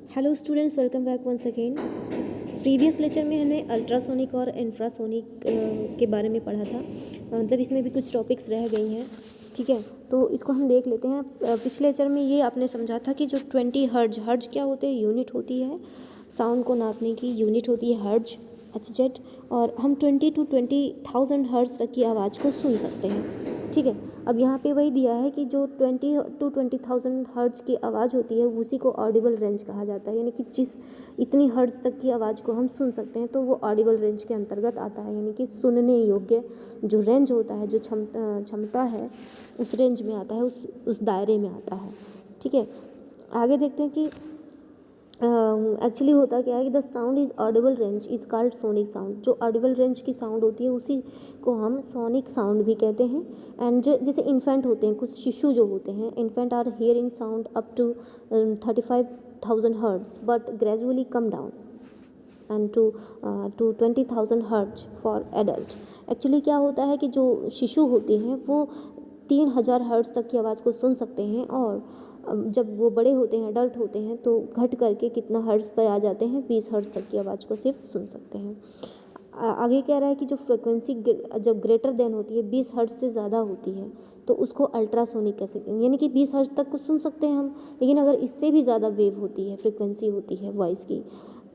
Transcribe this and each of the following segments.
Hello students, welcome back once again. Previous lecture में हमने ultrasonic और इंफ्रासोनिक के बारे में पढ़ा था। मतलब इसमें भी कुछ टॉपिक्स रह गई हैं, ठीक है, तो इसको हम देख लेते हैं। पिछले लेक्चर में ये आपने समझा था कि जो 20 हर्ज क्या होते हैं, यूनिट होती है साउंड को नापने की, यूनिट होती है हर्ज, HZ, और हम 20 to 20,000 हर्ज तक की आवाज़ को सुन सकते हैं, ठीक है। अब यहाँ पे वही दिया है कि जो 20 to 20,000 हर्ज की आवाज़ होती है उसी को ऑडिबल रेंज कहा जाता है, यानी कि जिस इतनी हर्ज तक की आवाज़ को हम सुन सकते हैं तो वो ऑडिबल रेंज के अंतर्गत आता है, यानी कि सुनने योग्य जो रेंज होता है, जो क्षमता है, उस रेंज में आता है, उस दायरे में आता है, ठीक है। आगे देखते हैं कि एक्चुअली होता क्या है कि the sound is Audible range is called sonic sound. जो ऑडिबल रेंज की साउंड होती है उसी को हम सोनिक साउंड भी कहते हैं। एंड जैसे इन्फेंट होते हैं, कुछ शिशु जो होते हैं, infant are hearing sound up to 35,000 hertz but gradually come down and to 20,000 hertz for adult. Actually क्या होता है कि जो शिशु होते हैं वो 3,000 हर्ट्ज तक की आवाज़ को सुन सकते हैं, और जब वो बड़े होते हैं, एडल्ट होते हैं, तो घट करके कितना हर्ट्ज पर आ जाते हैं, 20 हर्ट्ज तक की आवाज़ को सिर्फ सुन सकते हैं। आगे कह रहा है कि जो फ्रिक्वेंसी जब ग्रेटर देन होती है, 20 हर्ट्ज से ज़्यादा होती है, तो उसको अल्ट्रासोनिक कह सकते हैं, यानी कि 20 हर्ट्ज तक को सुन सकते हैं हम, लेकिन अगर इससे भी ज़्यादा वेव होती है, फ्रिक्वेंसी होती है वॉइस की,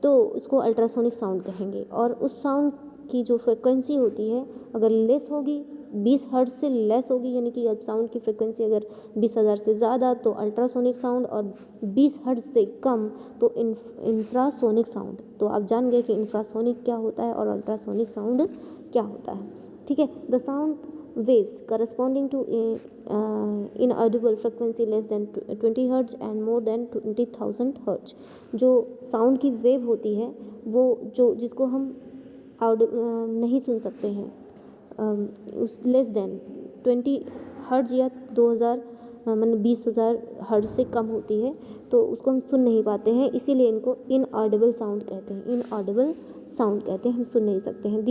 तो उसको अल्ट्रासोनिक साउंड कहेंगे। और उस साउंड की जो फ्रिक्वेंसी होती है अगर लेस होगी, 20 हर्ट्ज से लेस होगी, यानी कि अब साउंड की फ्रिक्वेंसी अगर 20,000 से ज़्यादा तो अल्ट्रासोनिक साउंड, और 20 हर्ट्ज से कम तो इंफ्रासोनिक साउंड। तो आप जान गए कि इंफ्रासोनिक क्या होता है और अल्ट्रासोनिक साउंड क्या होता है, ठीक है। The sound waves corresponding to inaudible frequency less than 20 hertz and more than 20,000 hertz। जो साउंड की वेव होती है वो जो जिसको हम नहीं सुन सकते हैं, उस लेस देन 20 हर्ट्ज या 2,000 मतलब 20,000 हर्ट्ज से कम होती है, तो उसको हम सुन नहीं पाते हैं, इसीलिए इनको इनऑडिबल साउंड कहते हैं। इनऑडिबल साउंड कहते हैं, हम सुन नहीं सकते हैं।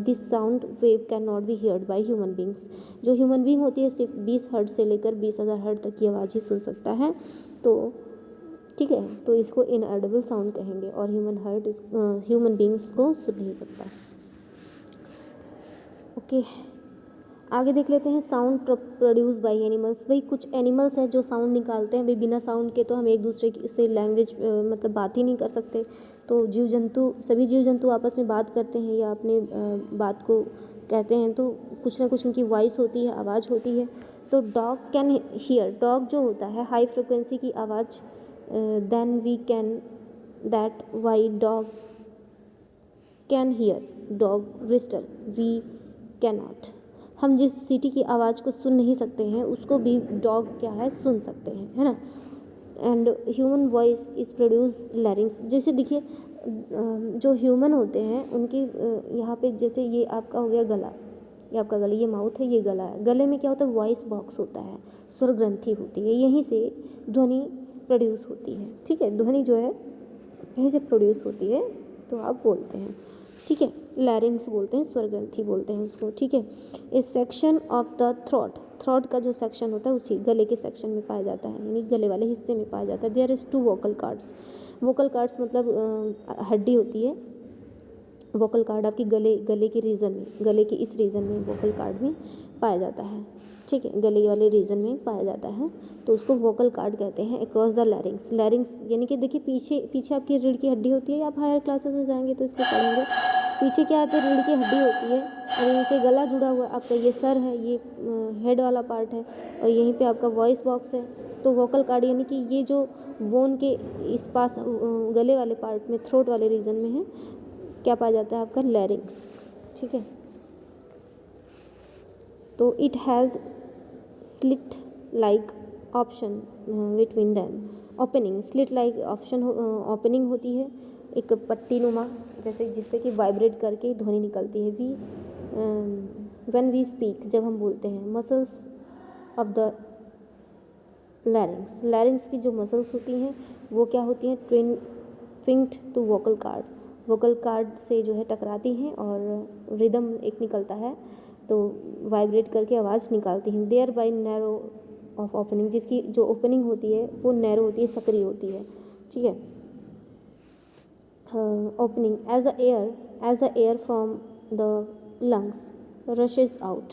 This sound wave can not be heard by human beings. जो ह्यूमन बींग होती है सिर्फ 20 हर्ट्ज से लेकर 20,000 हर्ट्ज तक की आवाज़ ही सुन सकता है, तो ठीक है, तो इसको इनऑडिबल साउंड कहेंगे, और ह्यूमन बींग्स को सुन नहीं सकता। ओके, आगे देख लेते हैं साउंड प्रोड्यूस बाय एनिमल्स। भाई कुछ एनिमल्स हैं जो साउंड निकालते हैं, भाई बिना साउंड के तो हम एक दूसरे से लैंग्वेज मतलब बात ही नहीं कर सकते। तो सभी जीव जंतु आपस में बात करते हैं या अपने बात को कहते हैं, तो कुछ ना कुछ उनकी वॉइस होती है, आवाज़ होती है। तो डॉग कैन हियर, डॉग जो होता है हाई फ्रिक्वेंसी की आवाज़, then we can that why dog can hear dog whistle we can not. हम जिस सिटी की आवाज़ को सुन नहीं सकते हैं उसको भी डॉग क्या है, सुन सकते हैं, है ना। And human voice is produce लैरिंग्स। जैसे देखिए जो ह्यूमन होते हैं उनकी यहाँ पे जैसे ये आपका हो गया गला, ये आपका गला, ये माउथ है, ये गला है। गले में क्या होता है, वॉइस बॉक्स होता है, स्वर ग्रंथि होती है, यहीं से ध्वनि प्रोड्यूस होती है, ठीक है। ध्वनि जो है यहीं से प्रोड्यूस होती है, तो आप बोलते हैं, ठीक है। लैरिंग्स बोलते हैं, स्वर ग्रंथि बोलते हैं उसको, ठीक है। A section of the throat का जो सेक्शन होता है उसी गले के सेक्शन में पाया जाता है, यानी गले वाले हिस्से में पाया जाता है। देयर इज़ 2 वोकल कार्ड्स मतलब हड्डी होती है। वोकल कार्ड आपकी गले के रीजन में, गले के इस रीजन में वोकल कार्ड में पाया जाता है, ठीक है, गले वाले रीजन में पाया जाता है, तो उसको वोकल कार्ड कहते हैं। अक्रॉस द लैरिंग्स यानी कि देखिए पीछे आपकी रीढ़ की हड्डी होती है, आप हायर क्लासेस में जाएंगे तो इसको पढ़ेंगे। पीछे क्या आता है, रीढ़ की हड्डी होती है, और यहीं से गला जुड़ा हुआ आपका, ये सर है, ये हेड वाला पार्ट है, और यहीं पे आपका वॉइस बॉक्स है। तो वोकल कार्ड यानी कि ये जो बोन के इस पास गले वाले पार्ट में, थ्रोट वाले रीजन में है, क्या पाया जाता है आपका, लैरिंग्स, ठीक है। तो it has slit like option between them. Opening, slit like option opening होती है, एक पट्टी नुमा, जैसे जिससे कि वाइब्रेट करके ध्वनि निकलती है। व्हेन वी स्पीक, जब हम बोलते हैं। मसल्स ऑफ द लैरिंग्स की जो मसल्स होती हैं वो क्या होती हैं, ट्विंक्ड टू वोकल कार्ड से जो है टकराती हैं, और रिदम एक निकलता है, तो वाइब्रेट करके आवाज़ निकालती हैं। There by narrow of opening, जिसकी जो ओपनिंग होती है वो नैरो होती है, सकरी होती है, ठीक है। Opening as a air from the lungs rushes out,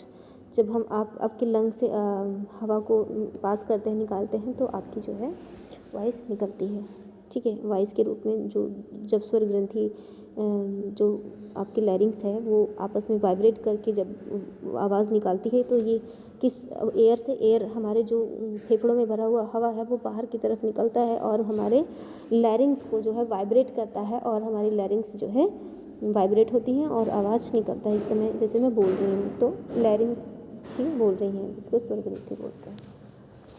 जब हम आप आपके लंग से हवा को पास करते हैं, निकालते हैं, तो आपकी जो है वॉइस निकलती है, ठीक है। वॉइस के रूप में जो जब स्वर ग्रंथि जो आपकी लैरिंग्स है वो आपस में वाइब्रेट करके जब आवाज़ निकालती है, तो ये किस एयर से, एयर हमारे जो फेफड़ों में भरा हुआ हवा है वो बाहर की तरफ निकलता है और हमारे लैरिंग्स को जो है वाइब्रेट करता है, और हमारी लैरिंग्स जो है वाइब्रेट होती हैं और आवाज़ निकलता है। इस समय जैसे मैं बोल रही हूँ तो लैरिंग्स ही बोल रही हैं, जिसको स्वर ग्रंथि बोलते हैं,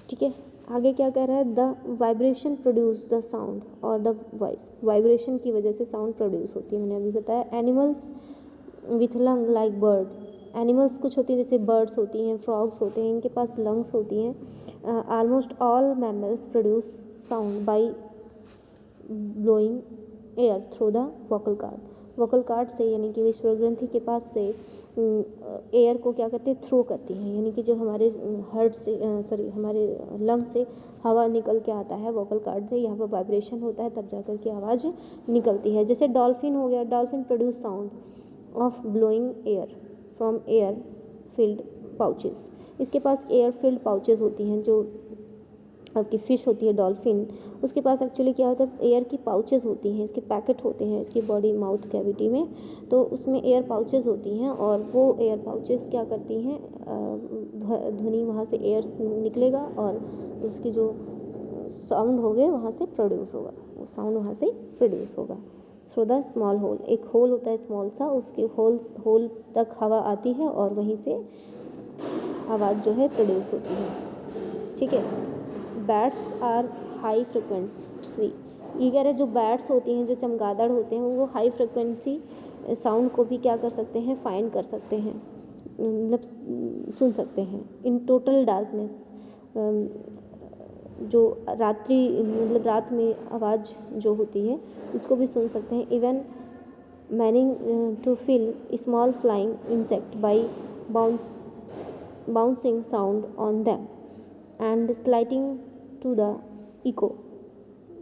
ठीक है। आगे क्या कह रहा है, the vibration produce the sound और द वॉइस, वाइब्रेशन की वजह से साउंड प्रोड्यूस होती है, मैंने अभी बताया। Animals with lung like bird, animals कुछ होती हैं जैसे बर्ड्स होती हैं, फ्रॉग्स होते हैं, इनके पास लंग्स होती हैं। Almost all mammals produce sound by blowing air through the vocal card, vocal card से, यानी कि स्वर ग्रंथि के पास से एयर को क्या करते हैं, थ्रो करती है, यानी कि जो हमारे हार्ट से हमारे लंग से हवा निकल के आता है वोकल कार्ड से, यहाँ पर वाइब्रेशन होता है तब जाकर के आवाज़ निकलती है। जैसे डॉल्फिन हो गया, dolphin produce sound of blowing air from air filled pouches, इसके पास एयर फिल्ड पाउचेस होती हैं। जो आपकी फ़िश होती है डॉल्फिन, उसके पास एक्चुअली क्या होता है, एयर की पाउचेस होती हैं, इसके पैकेट होते हैं इसकी बॉडी माउथ कैविटी में, तो उसमें एयर पाउचेस होती हैं, और वो एयर पाउचेस क्या करती हैं, ध्वनि वहाँ से एयर निकलेगा और उसकी जो साउंड हो गए वहाँ से प्रोड्यूस होगा, वो साउंड वहाँ से प्रोड्यूस होगा थ्रू द स्मॉल होल, एक होल होता है स्मॉल सा, उसके होल तक हवा आती है और वहीं से आवाज़ जो है प्रोड्यूस होती है, ठीक है। बैट्स आर हाई फ्रिक्वेंसी, ये कह रहे जो बैट्स होती हैं, जो चमगादड़ होते हैं, वो हाई फ्रिक्वेंसी साउंड को भी क्या कर सकते हैं, फाइंड कर सकते हैं, मतलब सुन सकते हैं। इन टोटल डार्कनेस, जो रात्रि मतलब रात में आवाज़ जो होती है उसको भी सुन सकते हैं। Even manning to feel small flying insect by bouncing sound on them and sliding to the echo,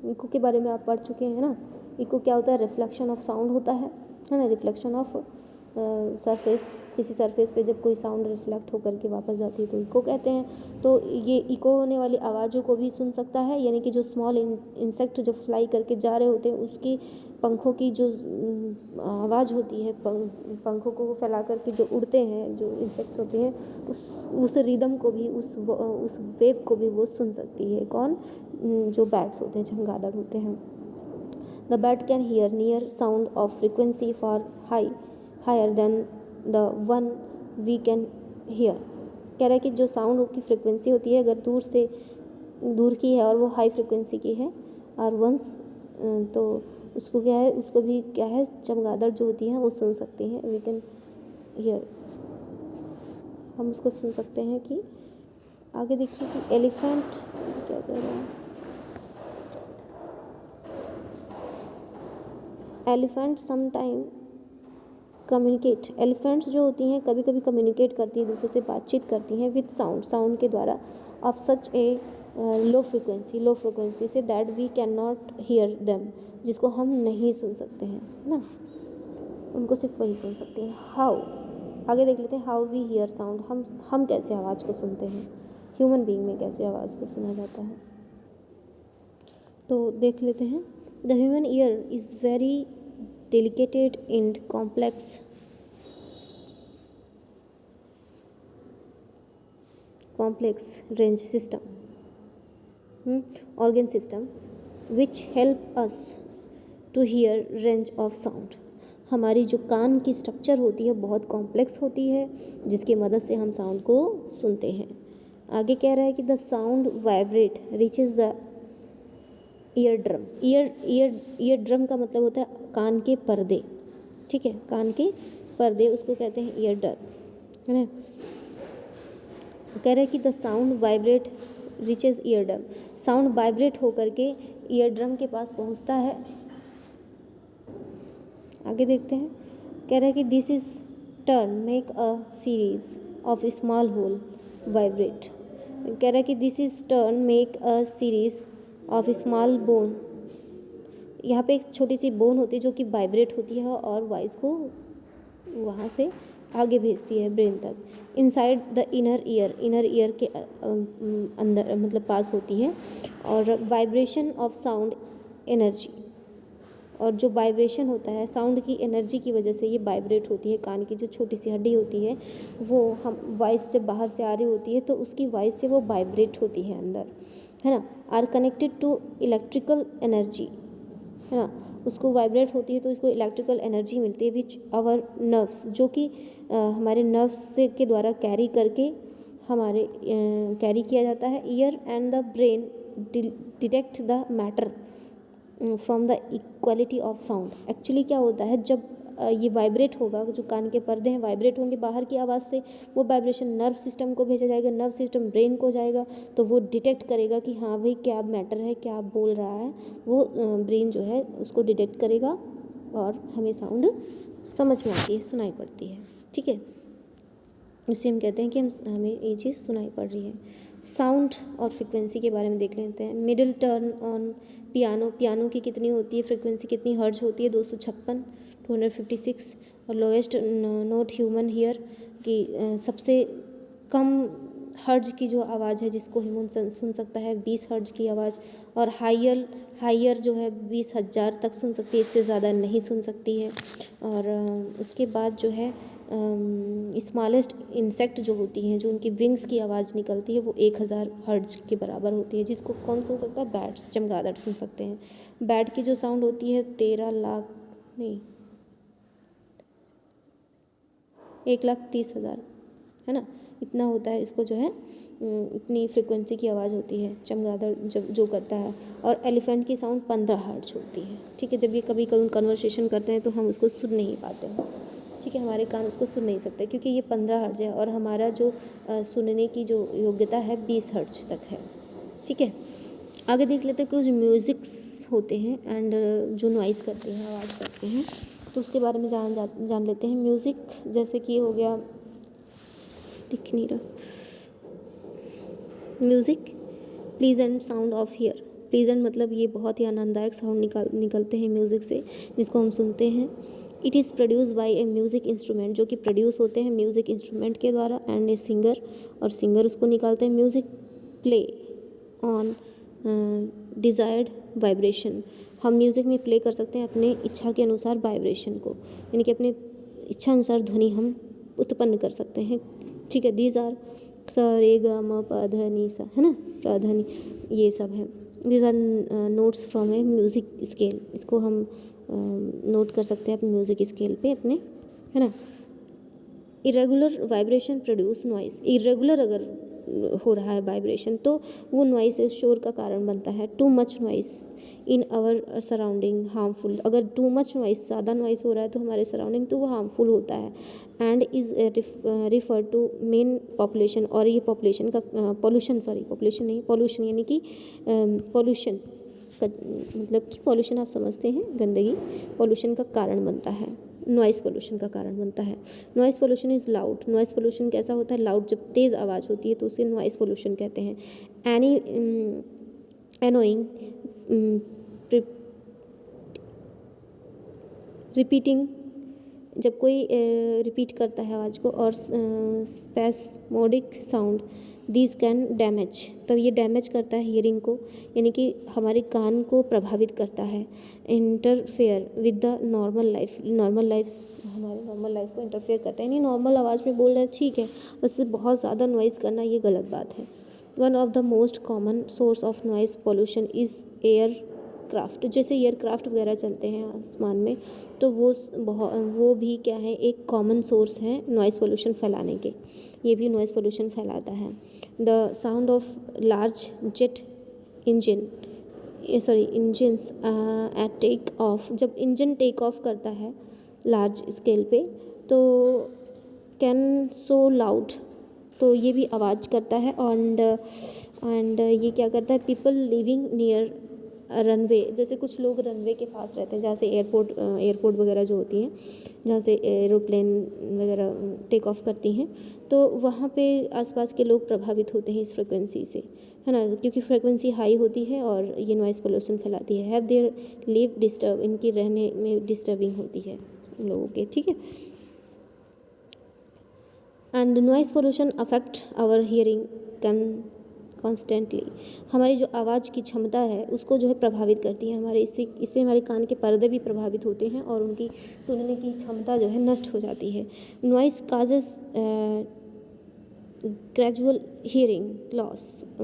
echo के बारे में आप पढ़ चुके हैं ना। इको क्या होता है, रिफ्लेक्शन ऑफ साउंड होता है ना, रिफ्लेक्शन ऑफ सरफेस, किसी सरफेस पे जब कोई साउंड रिफ्लेक्ट होकर के वापस जाती है तो इको कहते हैं। तो ये इको होने वाली आवाज़ों को भी सुन सकता है, यानी कि जो स्मॉल इंसेक्ट जो फ्लाई करके जा रहे होते हैं उसकी पंखों की जो आवाज़ होती है, पंखों को फैला करके जो उड़ते हैं जो इंसेक्ट्स होते हैं, उस रिदम को भी, उस वेव को भी वो सुन सकती है। कौन, जो बैट्स होते हैं, चमगादड़ होते हैं। The bat can hear near sound of frequency for higher then the one we can hear, कह रहा है कि जो साउंड की फ्रिक्वेंसी होती है अगर दूर की है और वो हाई फ्रिक्वेंसी की है और वंस, तो उसको क्या है, उसको भी क्या है, चमगादड़ जो होती हैं वो सुन सकती हैं, वी कैन हियर, हम उसको सुन सकते हैं। कि आगे देखिए कि एलिफेंट क्या कह रहा है, एलिफेंट समटाइम कम्युनिकेट, एलिफेंट्स जो होती हैं कभी कभी कम्युनिकेट करती हैं, दूसरे से बातचीत करती हैं विद साउंड के द्वारा, of such a low frequency से that we can not hear them, जिसको हम नहीं सुन सकते हैं, है ना, उनको सिर्फ वही सुन सकते हैं। हाउ, आगे देख लेते हैं, हाउ वी हियर साउंड, हम कैसे आवाज़ को सुनते हैं, ह्यूमन बीइंग में कैसे आवाज़ को सुना जाता है। तो देख लेते हैं, the human ear is very delicated and complex range system, organ system which help us to hear range of sound। हमारी जो कान की स्ट्रक्चर होती है बहुत कॉम्प्लेक्स होती है, जिसकी मदद से हम साउंड को सुनते हैं। आगे कह रहा है कि the sound vibrate reaches the ear drum, ear drum का मतलब होता है कान के पर्दे, ठीक है, कान के पर्दे, उसको कहते हैं ईयर ड्रम, है ना। कह रहे हैं कि the sound vibrate reaches ear drum, sound vibrate होकर के ईयर ड्रम के पास पहुंचता है। आगे देखते हैं, कह रहा है कि this is turn make a series of small hole vibrate, कह रहा है कि this is turn make a series of small bone. यहाँ पे एक छोटी सी बोन होती है जो कि वाइब्रेट होती है और वॉइस को वहाँ से आगे भेजती है ब्रेन तक। इनसाइड द इनर ईयर के अंदर मतलब पास होती है। और वाइब्रेशन ऑफ साउंड एनर्जी, और जो वाइब्रेशन होता है साउंड की एनर्जी की वजह से ये वाइब्रेट होती है। कान की जो छोटी सी हड्डी होती है वो हम वॉइस जब बाहर से आ रही होती है तो उसकी वॉइस से वो वाइब्रेट होती है अंदर, है ना। Are connected to electrical energy, है ना, उसको वाइब्रेट होती है तो इसको इलेक्ट्रिकल एनर्जी मिलती है विच आवर नर्व्स, जो कि हमारे नर्व्स से के द्वारा कैरी करके हमारे कैरी किया जाता है। Year and the brain detect the matter from the equality of sound. Actually क्या होता है जब ये वाइब्रेट होगा, जो कान के पर्दे हैं वाइब्रेट होंगे बाहर की आवाज़ से, वो वाइब्रेशन नर्व सिस्टम को भेजा जाएगा, नर्व सिस्टम ब्रेन को जाएगा, तो वो डिटेक्ट करेगा कि हाँ भाई क्या मैटर है, क्या बोल रहा है, वो ब्रेन जो है उसको डिटेक्ट करेगा और हमें साउंड समझ में आती है, सुनाई पड़ती है। ठीक है, उसे हम कहते हैं कि हमें ये चीज़ सुनाई पड़ रही है। साउंड और फ्रिक्वेंसी के बारे में देख लेते हैं। मिडिल टर्न ऑन पियानो की कितनी होती है, फ्रिक्वेंसी कितनी हर्ट्ज होती है, 256 256। और लोएस्ट नोट ह्यूमन हियर की सबसे कम हर्ट्ज की जो आवाज़ है जिसको ह्यूमन सुन सकता है 20 हर्ट्ज की आवाज़। और हायर जो है 20,000 तक सुन सकती है, इससे ज़्यादा नहीं सुन सकती है। और उसके बाद जो है स्मॉलेस्ट इंसेक्ट जो होती हैं, जो उनकी विंग्स की आवाज़ निकलती है वो 1000 हर्ट्ज के बराबर होती है, जिसको कौन सुन सकता है, बैट्स, चमगादड़ सुन सकते हैं। बैट की जो साउंड होती है 1,30,000, है ना, इतना होता है। इसको जो है इतनी फ्रिक्वेंसी की आवाज़ होती है चमगादड़ जब जो करता है। और एलिफेंट की साउंड 15 हर्ट्ज होती है। ठीक है, जब ये कभी कभी कन्वर्सेशन करते हैं तो हम उसको सुन नहीं पाते हैं। ठीक है, हमारे कान उसको सुन नहीं सकते क्योंकि ये 15 हर्ट्ज है और हमारा जो सुनने की जो योग्यता है 20 हर्ट्ज तक है। ठीक है, आगे देख लेते हैं कुछ म्यूज़िक्स होते हैं एंड जो नॉइज़ करते हैं, आवाज़ करते हैं, तो उसके बारे में जान लेते हैं। म्यूज़िक जैसे कि हो गया, दिख नहीं रहा, music pleasant sound of here. Pleasant मतलब ये बहुत ही आनंददायक साउंड निकलते हैं म्यूज़िक से, जिसको हम सुनते हैं। It is produce by A music instrument, जो कि प्रोड्यूस होते हैं म्यूज़िक इंस्ट्रूमेंट के द्वारा, एंड ए सिंगर, और सिंगर उसको निकालते हैं। Music play on desired vibration, हम म्यूज़िक में प्ले कर सकते हैं अपने इच्छा के अनुसार वाइब्रेशन को, यानी कि अपने इच्छा अनुसार ध्वनि हम उत्पन्न कर सकते हैं। ठीक है, दीज आर स रे ग म प ध नि सा, है ना, प्र ध नि, ये सब है। These are notes from a music scale, इसको हम नोट कर सकते हैं अपने म्यूज़िक स्केल पे अपने, है ना। Irregular vibration produce noise, irregular अगर हो रहा है वाइब्रेशन तो वो नॉइस शोर का कारण बनता है। Too much noise in our surrounding harmful, अगर टू मच नॉइस, ज़्यादा नॉइस हो रहा है तो हमारे सराउंडिंग तो वो हार्मफुल होता है। And is refer to main population, और ये पॉपुलेशन का पॉपुलेशन नहीं, पॉल्यूशन, यानी कि पॉल्यूशन मतलब कि पॉल्यूशन आप समझते हैं, गंदगी पॉल्यूशन का कारण बनता है, नॉइज़ पोल्यूशन का कारण बनता है। Noise pollution is loud, noise pollution कैसा होता है, लाउड, जब तेज़ आवाज़ होती है तो उसे नॉइज़ पोल्यूशन कहते हैं। एनोइंग रिपीटिंग, जब कोई रिपीट करता है आवाज़ को, और स्पेस्मोडिक साउंड, दिस कैन डैमेज, तो ये डैमेज करता है हियरिंग को, यानी कि हमारे कान को प्रभावित करता है। Interfere with the normal life, हमारे नॉर्मल लाइफ को इंटरफेयर करता है, यानी नॉर्मल आवाज़ में बोल रहे हैं ठीक है, बस बहुत ज़्यादा नॉइज़ करना ये गलत बात है। One of the most common source of noise pollution is aircraft, जैसे एयरक्राफ्ट वगैरह चलते हैं आसमान में, तो वो भी क्या है, एक कॉमन सोर्स है नॉइज़ पोल्यूशन फैलाने के, ये भी नॉइज़ पोल्यूशन फैलाता है। The sound of large jet engines at take off, जब इंजन टेक ऑफ करता है लार्ज स्केल पे तो कैन सो लाउड, तो ये भी आवाज़ करता है। एंड ये क्या करता है, पीपल लिविंग नियर रनवे, जैसे कुछ लोग रनवे के पास रहते हैं, जहाँ से एयरपोर्ट वगैरह जो होती हैं, जहाँ से एरोप्लेन वगैरह टेक ऑफ करती हैं, तो वहाँ पे आसपास के लोग प्रभावित होते हैं इस फ्रिक्वेंसी से, है ना, क्योंकि फ्रिक्वेंसी हाई होती है और ये नॉइस पोल्यूशन फैलाती है। हैव देयर लिव डिस्टर्ब, इनकी रहने में डिस्टर्बिंग होती है लोगों के, ठीक है। And noise pollution affect our hearing constantly, हमारी जो आवाज़ की क्षमता है उसको जो है प्रभावित करती है, हमारे इससे हमारे कान के पर्दे भी प्रभावित होते हैं और उनकी सुनने की क्षमता जो है नष्ट हो जाती है। Noise causes gradual hearing loss,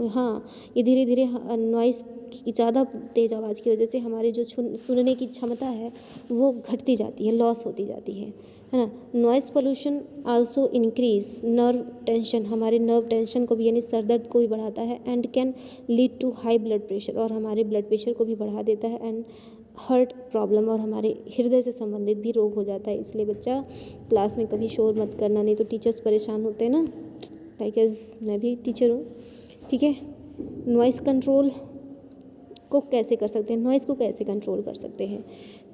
हाँ, ये धीरे धीरे नॉइस की ज़्यादा तेज़ आवाज़ की वजह से हमारी जो सुनने की क्षमता है वो घटती जाती है, लॉस होती जाती है ना। Noise pollution also increase nerve tension, हमारे नर्व टेंशन को भी यानी सर दर्द को भी बढ़ाता है। And can lead to high blood pressure, और हमारे ब्लड प्रेशर को भी बढ़ा देता है। एंड हार्ट प्रॉब्लम, और हमारे हृदय से संबंधित भी रोग हो जाता है। इसलिए बच्चा क्लास में कभी शोर मत करना, नहीं तो टीचर्स परेशान होते हैं ना, लाइक एज मैं भी टीचर हूँ, ठीक है। नॉइस कंट्रोल को कैसे कर सकते हैं, नॉइस को कैसे कंट्रोल कर सकते हैं,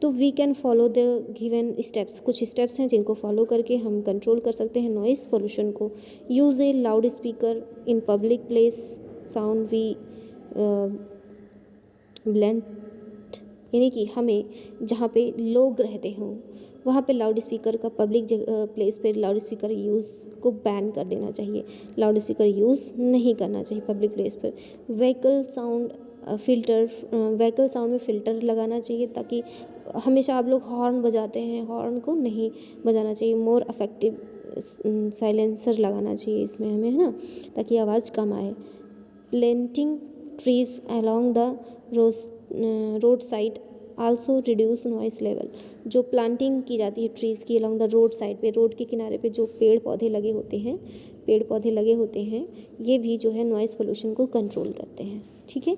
तो we can follow the given steps, कुछ स्टेप्स हैं जिनको फॉलो करके हम कंट्रोल कर सकते हैं नॉइस पोल्यूशन को। Use a loud speaker in public place, sound we blend, यानी कि हमें जहाँ पे लोग रहते हों वहाँ पे लाउड स्पीकर का पब्लिक प्लेस पे लाउड स्पीकर यूज़ को बैन कर देना चाहिए, लाउड स्पीकर यूज़ नहीं करना चाहिए पब्लिक प्लेस पर। व्हीकल साउंड में फ़िल्टर लगाना चाहिए, ताकि हमेशा आप लोग हॉर्न बजाते हैं, हॉर्न को नहीं बजाना चाहिए। मोर इफेक्टिव साइलेंसर लगाना चाहिए इसमें हमें, है ना, ताकि आवाज़ कम आए। Planting trees along the road side also reduce noise level, जो प्लांटिंग की जाती है ट्रीज़ की अलोंग द रोड साइड पे, रोड के किनारे पे जो पेड़ पौधे लगे होते हैं ये भी जो है नॉइस पोल्यूशन को कंट्रोल करते हैं, ठीक है।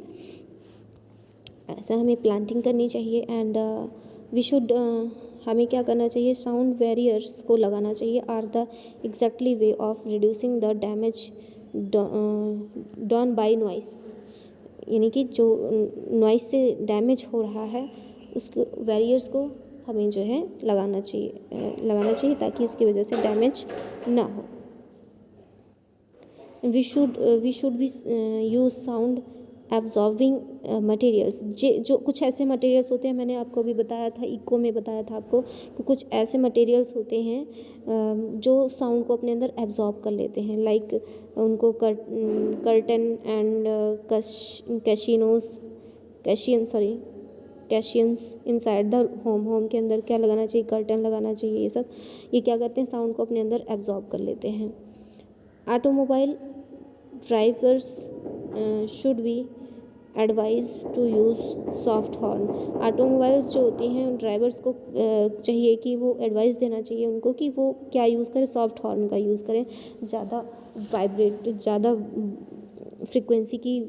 ऐसा हमें प्लांटिंग करनी चाहिए। एंड वी शुड, हमें क्या करना चाहिए, साउंड बैरियर्स को लगाना चाहिए, are the exactly way of reducing the damage done by noise, यानी कि जो नॉइस से डैमेज हो रहा है उसको बैरियर्स को हमें जो है लगाना चाहिए ताकि इसकी वजह से डैमेज ना हो। We should be use sound absorbing materials, जो कुछ ऐसे मटेरियल्स होते हैं, मैंने आपको अभी बताया था, इको में बताया था आपको कि कुछ ऐसे मटेरियल्स होते हैं जो साउंड को अपने अंदर एब्जॉर्ब कर लेते हैं, लाइक उनको curtain and cushions inside the home के अंदर क्या लगाना चाहिए, कर्टन लगाना चाहिए। ये सब ये क्या करते हैं, साउंड को अपने अंदर एब्जॉर्ब कर लेते हैं। Automobile drivers should be advise to use soft horn, automobiles जो होती हैं उन ड्राइवर्स को चाहिए कि वो एडवाइस देना चाहिए उनको कि वो क्या यूज़ करें, सॉफ्ट हॉर्न का यूज़ करें, ज़्यादा फ्रिक्वेंसी की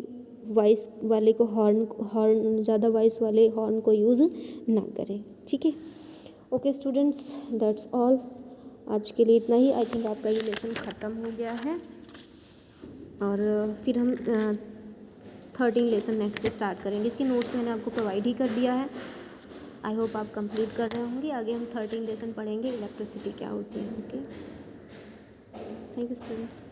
वॉइस वाले को हॉर्न ज़्यादा वॉइस वाले हॉर्न को यूज़ ना करें, ठीक है। ओके स्टूडेंट्स, दैट्स ऑल, आज के लिए इतना ही। आई थिंक आपका ये लेसन ख़त्म हो गया है और फिर हम 13 लेसन नेक्स्ट स्टार्ट करेंगे। इसके नोट्स मैंने आपको प्रोवाइड ही कर दिया है, आई होप आप कंप्लीट कर रहे होंगे। आगे हम 13 लेसन पढ़ेंगे, इलेक्ट्रिसिटी क्या होती है। Okay, thank you students.